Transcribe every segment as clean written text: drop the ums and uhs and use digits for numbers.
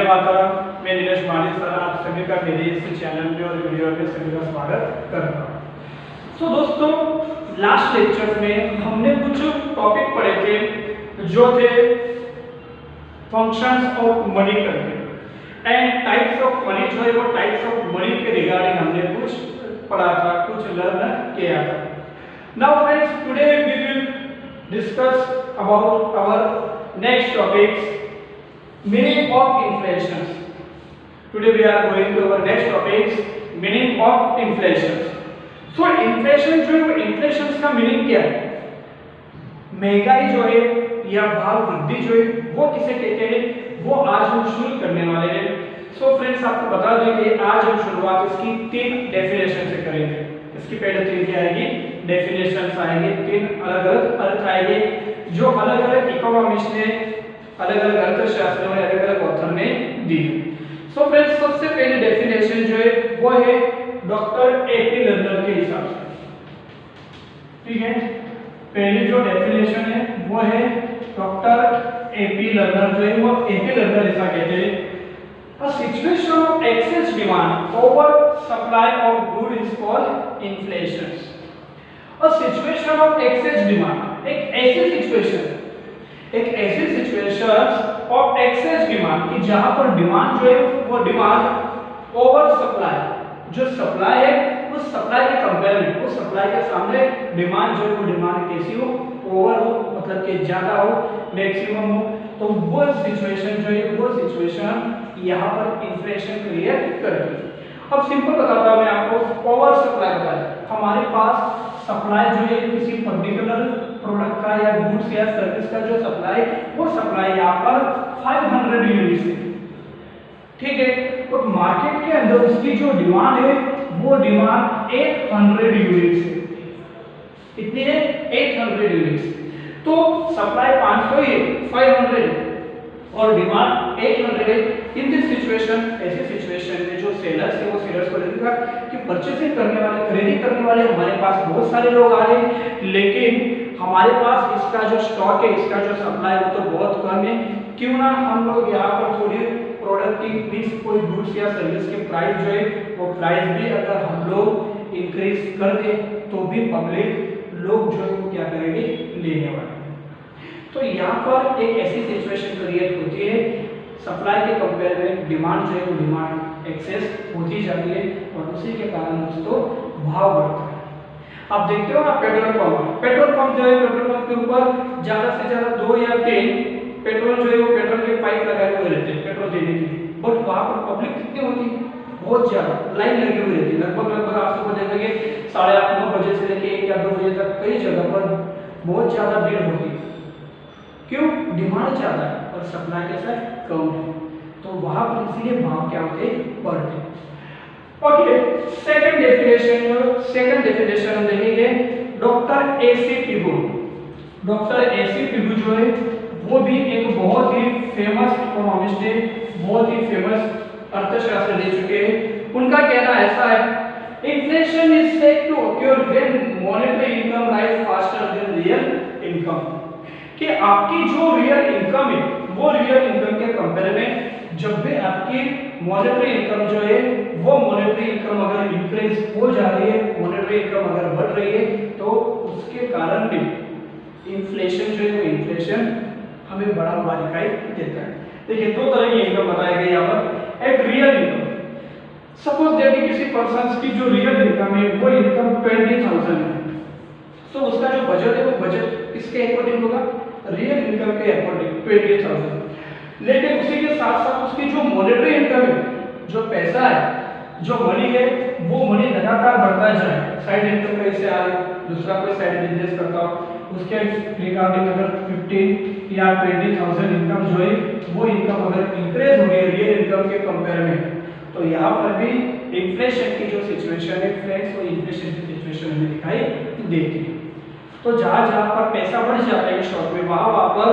मातरम। मैं नीरज माली सर आप सभी का मेरे इस चैनल में और वीडियो में सभी का स्वागत करता हूँ। तो दोस्तों, लास्ट लेक्चर में हमने कुछ टॉपिक पढ़े थे जो थे फंक्शंस ऑफ मनी करके एंड टाइप्स ऑफ मनी। जो है वो टाइप्स ऑफ मनी के रिगार्डिंग हमने कुछ पढ़ा था, कुछ लर्न किया था। Now friends, today we will discuss about our next topics, meaning of inflation. Today we are going to our next topics, meaning of inflation. So inflation जो है, inflation का meaning क्या है? महंगाई जो है या भाव वृद्धि जो है वो किसे कहते हैं, वो आज हम शुरू करने वाले हैं। So friends, आपको बता दें कि आज हम शुरुआत इसकी 3 डेफिनेशन से करेंगे। इसकी पहले 3 क्या आएगी? डेफिनेशंस आएंगे, 3 अलग-अलग अर्थ आएंगे जो अलग-अलग इकोनॉमिस्ट ने, अलग-अलग अर्थशास्त्रियों ने, अलग-अलग ऑथर ने दी। सो फ्रेंड्स, सबसे पहले डेफिनेशन जो है वो है डॉक्टर एपी लर्नर के हिसाब से। ठीक है, पहली जो डेफिनेशन है वो है डॉक्टर एपी लर्नर, जो है वो एपी लर्नर ऐसा कहते हैं, a situation of excess demand over supply of good is called inflation. A situation of excess demand, एक ऐसी सिचुएशन ऑफ एक्सेस डिमांड कि जहां पर डिमांड जो है वो डिमांड ओवर सप्लाई, जो सप्लाई है उस सप्लाई के कंपेयर में, उस सप्लाई के सामने डिमांड जो है वो डिमांड कैसी हो, ओवर हो, मतलब कि ज्यादा हो, मैक्सिमम हो, तो वो सिचुएशन जो है वो सिचुएशन यहाँ पर इन्फ्लेशन क्रिएट करती है। अब सिंपल बताता हूं मैं आपको, ओवर सप्लाई बताया, हमारे पास सप्लाई जो है किसी पर्टिकुलर प्रोडक्ट का या गुड्स या सर्विस का जो सप्लाई, वो सप्लाई यहाँ पर 500 यूनिट्स है। ठीक है, तो मार्केट के अंदर उसकी जो डिमांड है वो डिमांड 800 यूनिट्स है। कितनी है? 800 यूनिट्स। तो सप्लाई 500 है, 500 और डिमांड 800 है। इन दिस सिचुएशन, ऐसी सिचुएशन में जो सेलर्स है वो सेलर्स को लगेगा कि परचेसिंग करने वाले, खरीदी करने वाले हमारे पास बहुत सारे लोग आ रहे हैं, लेकिन हमारे पास इसका जो स्टॉक है, इसका जो सप्लाई वो तो बहुत कम है। क्यों ना हम लोग यहाँ पर थोड़ी प्रोडक्ट की मींस कोई गुड्स या सर्विस की प्राइस जो है वो प्राइस भी अगर हम लोग इंक्रीज कर दें तो भी पब्लिक लोग जो है वो क्या करेंगे, लेने वाले। तो यहाँ पर एक ऐसी सिचुएशन क्रिएट होती है, सप्लाई के कंपेयर में डिमांड जो है वो डिमांड एक्सेस होती जाती है और उसी के कारण दोस्तों भाव बढ़ता है। आप देखते हो ना पेट्रोल पंप जो है, पेट्रोल पंप के ऊपर ज्यादा से ज्यादा 2 या 3 पेट्रोल जो है वो पेट्रोल के पाइप लगाए हुए रहते हैं पेट्रोल देने के लिए, बट वहां पर पब्लिक कितनी होती है? बहुत ज्यादा लाइन लगी हुई रहती है। लगभग आप सबको देखेंगे 8:30 9 बजे से लेके 1 या 2 बजे तक कई जगह पर बहुत ज्यादा भीड़ होती है। क्यों? डिमांड ज्यादा है और सप्लाई कैसा है, कम है, तो वहां पर इसीलिए भाव क्या होते हैं, बढ़ते हैं। ओके, सेकंड डेफिनेशन हम देखेंगे doctor AC Pigou. Doctor AC Pigou जो है वो भी एक बहुत ही फेमस इकोनॉमिस्ट है, बहुत ही फेमस अर्थशास्त्र दे चुके हैं। उनका कहना ऐसा है, inflation is said to occur when monetary income rise faster than real income, कि आपकी जो रियल इनकम है वो रियल इनकम के कंपेयर में जब भी आपकी मॉनेटरी इनकम जो है वो मॉनेटरी इनकम अगर इंक्रीज हो जा रही है, मॉनेटरी इनकम अगर बढ़ रही है, तो उसके कारण भी इन्फ्लेशन जो है वो इन्फ्लेशन हमें बढ़ा हुआ दिखाई देता है। देखिए 2 तरह की इनकम बताई गई यहाँ पर। एक रियल इनकम, सपोज देखिए किसी पर्सन की जो रियल इनकम है वो इनकम 20,000 है, तो उसका जो बजट है वो बजट किसके अकॉर्डिंग होगा, रियल इनकम के अकॉर्डिंग 20,000। लेकिन उसी के साथ साथ उसकी जो मॉनेटरी इनकम है, जो पैसा है, जो मनी है, वो मनी लगातार बढ़ता जाए, साइड इनकम कहीं से आ रही, दूसरा कोई साइड बिजनेस करता हो, उसके रिगार्डिंग अगर 15 या 20,000 इनकम जो है वो इनकम अगर इंक्रीज हो रही है रियल इनकम के कंपेयर में, तो यहाँ पर भी इन्फ्लेशन की जो सिचुएशन है फ्रेंड्स, वो इन्फ्लेशन की सिचुएशन हमें दिखाई देती है। तो जहाँ पर पैसा बढ़ जाता है शॉर्ट में, वहाँ पर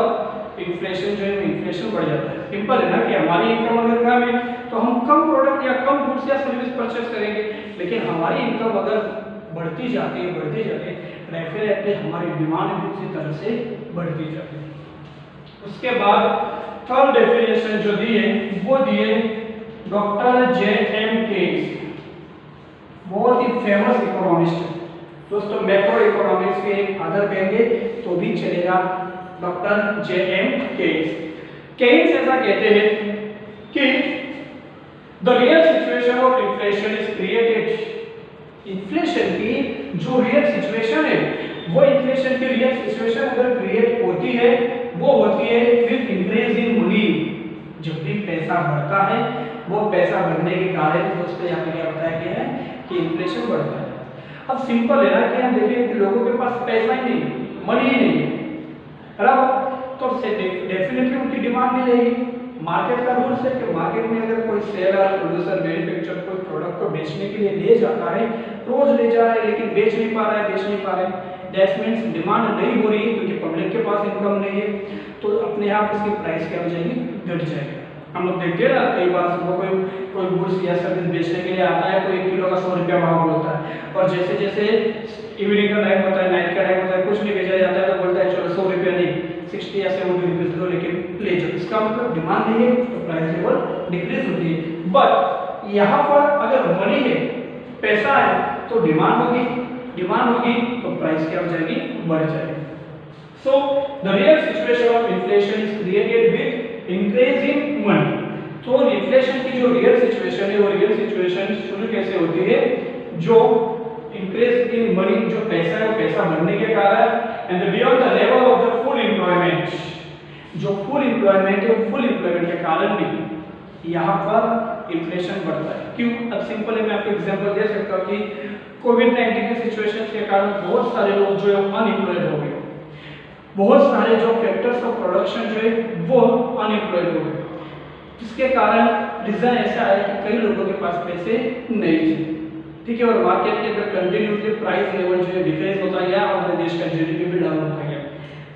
इन्फ्लेशन जो है इन्फ्लेशन बढ़ जाता है। सिंपल है ना कि हमारी इनकम अगर कम है तो हम कम प्रोडक्ट या कम गुड्स या सर्विस परचेस करेंगे, लेकिन हमारी इनकम अगर बढ़ती जाती है डेफिनेटली हमारी डिमांड भी उसी तरह से बढ़ती जाती है। उसके बाद थर्ड डेफिनेशन जो दी है वो दिए डॉक्टर जे.एम. केन्स, बहुत ही फेमस इकोनॉमिस्ट है दोस्तों। मैक्रो इकोनॉमिक्स के एक फादर कहेंगे तो भी चलेगा, डॉक्टर जे.एम. केन्स। केन्स ऐसा कहते हैं कि the real situation of inflation is created, inflation की जो रियल सिचुएशन है वो इन्फ्लेशन की रियल सिचुएशन अगर क्रिएट होती है वो होती है विद इंक्रीज इन मनी। जब भी पैसा बढ़ता है वो पैसा बढ़ने के कारण दोस्तों यहाँ पे क्या बताया गया है कि इन्फ्लेशन बढ़ता है। अब सिंपल है ना कि हम देखें कि लोगों के पास पैसा ही नहीं, मनी ही नहीं है, बराबर, तो डेफिनेटली उनकी डिमांड नहीं रहेगी। मार्केट का रूल्स है कि मार्केट में अगर कोई सेलर, प्रोड्यूसर, मैन्युफैक्चरर कोई प्रोडक्ट को बेचने के लिए ले जाता है, रोज ले जा रहा है लेकिन बेच नहीं पा रहा है, दैट मींस डिमांड नहीं हो रही है क्योंकि पब्लिक के पास इनकम नहीं है, तो अपने आप इसकी प्राइस क्या हो जाएगी, घट जाएगी। हम लोग देखते हैं ना कई बार कोई गुड्स या सर्विस बेचने के लिए आता है तो 1 किलो का 100 रुपया भाव बोलता है, और जैसे जैसे इवनिंग का टाइम होता है, नाइट का टाइम होता है, कुछ नहीं बेचा जाता है तो बोलता है चलो 100 रुपया नहीं 60 या 70 रुपीज दो लेकिन ले जाओ। इसका मतलब डिमांड नहीं है तो प्राइस लेवल डिक्रीज होती है। बट यहाँ पर अगर मनी है, पैसा है, तो डिमांड होगी तो प्राइस क्या हो जाएगी, बढ़ जाएगी। So the real situation of inflation is created with increase in money. तो इन्फ्लेशन की जो रियल सिचुएशन है वो रियल सिचुएशन शुरू कैसे होती है, जो इंक्रीज इन मनी, जो पैसा है वो पैसा बढ़ने के कारण, and beyond the level of the full employment, जो फुल एम्प्लॉयमेंट है फुल एम्प्लॉयमेंट के कारण भी यहाँ पर इन्फ्लेशन बढ़ता है। क्यों? अब सिंपल है, मैं आपको एग्जांपल दे सकता हूँ कि कोविड-19 की सिचुएशन के कारण बहुत सारे लोग जो है अनएम्प्लॉयड हो गए, बहुत सारे जो फैक्टर्स ऑफ प्रोडक्शन जो है वो अनएम्प्लॉयड हो गए, जिसके कारण रीजन ऐसा है कि कई लोगों के पास पैसे नहीं थे, ठीक है, और मार्केट के अंदर कंटिन्यूसली प्राइस लेवल जो है डिक्रीज होता गया और हमारे देश का जीडीपी भी डाउन होता गया।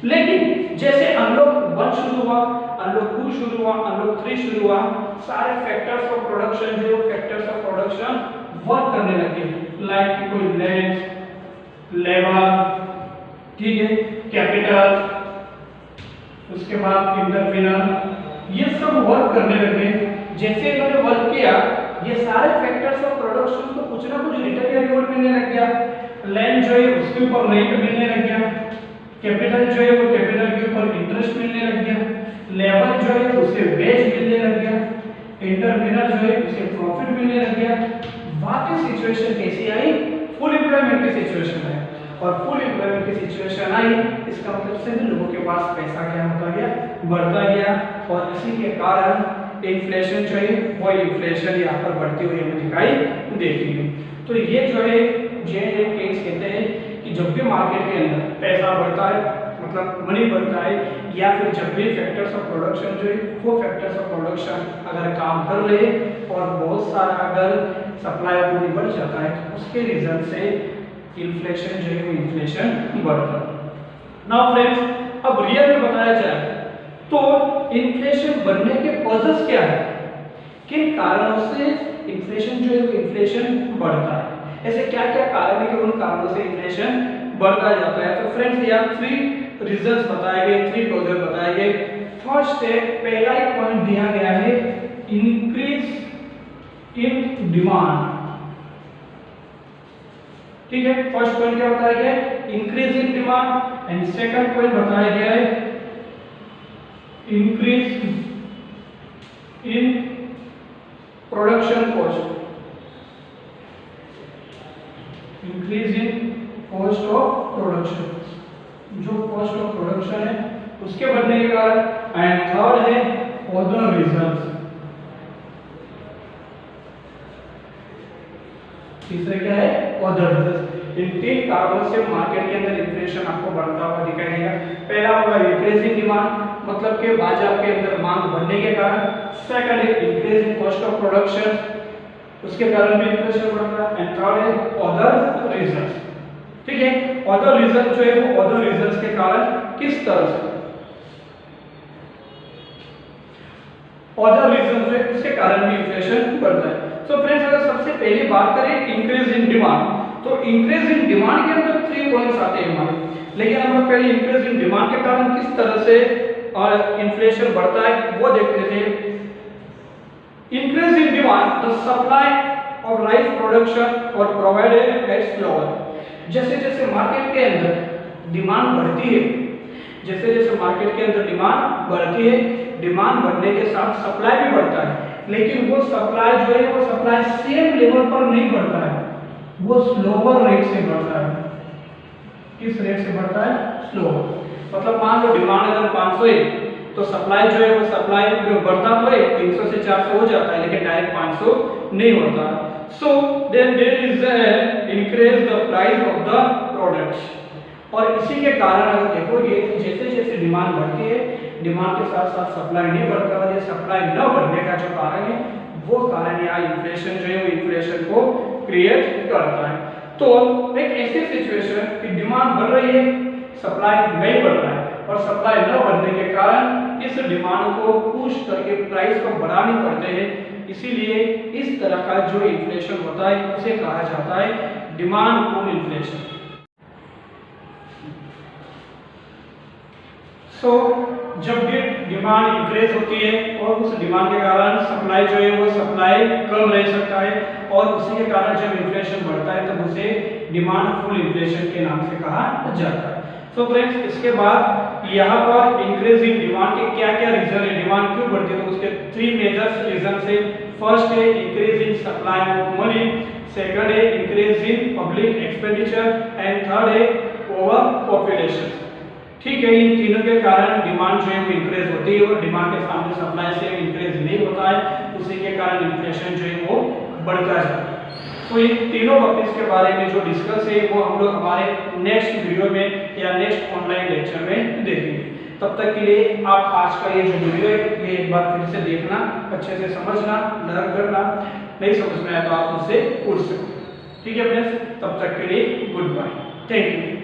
लेकिन जैसे अनलॉक 1 शुरू हुआ, अनलॉक 2 शुरू हुआ, अनलॉक 3 शुरू हुआ, सारे फैक्टर्स ऑफ प्रोडक्शन जो फैक्टर्स ऑफ प्रोडक्शन वर्क करने लगे, लाइक कोई लैंड, लेबर, ठीक है, कैपिटल, उसके बाद इंटरप्रेन्योर, ये सब वर्क करने लगे। जैसे इन्होंने वर्क किया, ये सारे फैक्टर्स ऑफ प्रोडक्शन को कुछ ना कुछ रिटर्न या रिवॉर्ड मिलने लग गया। लैंड जो है उसके ऊपर रेंट मिलने लग गया, कैपिटल जो है वो कैपिटल के ऊपर इंटरेस्ट मिलने लग गया, लेबर जो है उसे वेज मिलने लग गया, एंटरप्रेन्योर जो है उसे प्रॉफिट मिलने लग गया। बाकी सिचुएशन कैसी आई, फुल एम्प्लॉयमेंट की सिचुएशन है, और फुल एम्प्लॉयमेंट की सिचुएशन आई, इसका मतलब सभी लोगों के पास पैसा क्या होता गया, बढ़ता गया, और इसी के कारण इन्फ्लेशन जो है वो इन्फ्लेशन यहाँ पर बढ़ती हुई हमें दिखाई देती है। तो ये जो है जे.एम. केन्स कहते हैं कि जब भी मार्केट के अंदर पैसा बढ़ता है, मतलब मनी बढ़ता है, या फिर जब भी फैक्टर्स ऑफ प्रोडक्शन जो है वो फैक्टर्स ऑफ प्रोडक्शन अगर काम कर रहे और बहुत सारा अगर सप्लाई ऑफ मनी बढ़ जाता है तो उसके रीजन से इन्फ्लेशन जो है वो इन्फ्लेशन बढ़ता है। नाउ फ्रेंड्स, अब रियल में बताया जाए तो इन्फ्लेशन बढ़ने के कॉजेस क्या है, किन कारणों से इन्फ्लेशन जो है वो इन्फ्लेशन बढ़ता है, ऐसे क्या क्या कारण है कि उन कारणों से इन्फ्लेशन बढ़ता जाता है। तो फ्रेंड्स यहाँ 3 रीजंस बताए गए, 3 कॉजेस बताए गए। फर्स्ट है, पहला एक पॉइंट दिया गया है, इंक्रीज इन डिमांड, ठीक है, फर्स्ट पॉइंट क्या बताया गया है, increase in demand, and second point बताया गया है increase in production cost, increase in cost of production, जो कॉस्ट ऑफ प्रोडक्शन है उसके बढ़ने के कारण, एंड थर्ड है अदर रीजंस, तीसरा क्या है, अदर रीजंस। इन 3 कारणों से मार्केट के अंदर इन्फ्लेशन आपको बढ़ता हुआ दिखाई देगा। पहला होगा इंक्रीज इन डिमांड, मतलब कि बाजार के अंदर मांग बढ़ने के कारण, सेकंड है increase in cost of production, उसके कारण भी इन्फ्लेशन बढ़ता है, एंड थर्ड है अदर रीजंस, ठीक है। अदर रीजन जो है वो अदर रीजंस के कारण किस तरह से, अदर रीजन जो है उसके कारण भी इन्फ्लेशन बढ़ता है। तो फ्रेंड्स, अगर सबसे पहली बात करें इंक्रीज इन डिमांड, तो इंक्रीज इन डिमांड के अंदर 3 पॉइंट्स आते हैं हमारे, लेकिन हम लोग पहले इंक्रीज इन डिमांड के कारण किस तरह से और इन्फ्लेशन बढ़ता है वो देख लेते हैं। Increase in demand the supply of rice production और प्रोवाइडेड एट स्लोअर। जैसे जैसे मार्केट के अंदर डिमांड बढ़ती है, जैसे जैसे मार्केट के अंदर डिमांड बढ़ती है, डिमांड बढ़ने के साथ सप्लाई भी बढ़ता है, लेकिन वो सप्लाई जो है वो सप्लाई सेम लेवल पर नहीं बढ़ता है, वो स्लोअर रेट से बढ़ता है। किस रेट से बढ़ता है? स्लोअर। मतलब मान लो डिमांड अगर 500 है तो सप्लाई जो है वो सप्लाई बढ़ता तो है 300 से 400 हो जाता है, लेकिन डायरेक्ट 500 नहीं होता। So then there is increase the price of the products. और इसी के कारण अगर देखोगे जैसे जैसे डिमांड बढ़ती है, डिमांड के साथ साथ सप्लाई नहीं बढ़ता है। सप्लाई न बढ़ने का जो कारण है वो कारण यहाँ इन्फ्लेशन जो है वो इन्फ्लेशन को क्रिएट करता है। तो एक ऐसी सिचुएशन कि डिमांड बढ़ रही है, सप्लाई नहीं बढ़ रहा है, और सप्लाई न बढ़ने के कारण इस डिमांड को पुश करके प्राइस को बढ़ाने पड़ते हैं। इसीलिए इस तरह का जो इन्फ्लेशन होता है उसे कहा जाता है डिमांड पुल इन्फ्लेशन। सो जब भी डिमांड इंक्रीज होती है और उस डिमांड के कारण सप्लाई जो है वो सप्लाई कम रह सकता है, और उसी के कारण जब इन्फ्लेशन बढ़ता है तब उसे डिमांड पुल इन्फ्लेशन के नाम से कहा जाता है। तो फ्रेंड्स इसके बाद यहाँ पर इंक्रीज इन डिमांड के क्या क्या रीजन है, डिमांड क्यों बढ़ती है, तो उसके 3 मेजर रीजन है। फर्स्ट है increase in supply of money, second है increase in public expenditure, and third है ओवर पॉपुलेशन। ठीक है, इन तीनों के कारण डिमांड जो है वो इंक्रीज होती है, और डिमांड के सामने सप्लाई से इंक्रीज नहीं होता है, उसी के कारण इन्फ्लेशन जो है वो बढ़ता जाता है। तो इन तीनों टॉपिक्स के बारे में जो डिस्कस है वो हम लोग हमारे नेक्स्ट वीडियो में या नेक्स्ट ऑनलाइन लेक्चर में देखेंगे। तब तक के लिए आप आज का ये जो वीडियो है ये एक बार फिर से देखना, अच्छे से समझना, लर्न करना, नहीं समझ में आया तो आप मुझसे पूछ सकते। ठीक है फ्रेंड्स, तब तक के लिए गुड बाय, थैंक यू।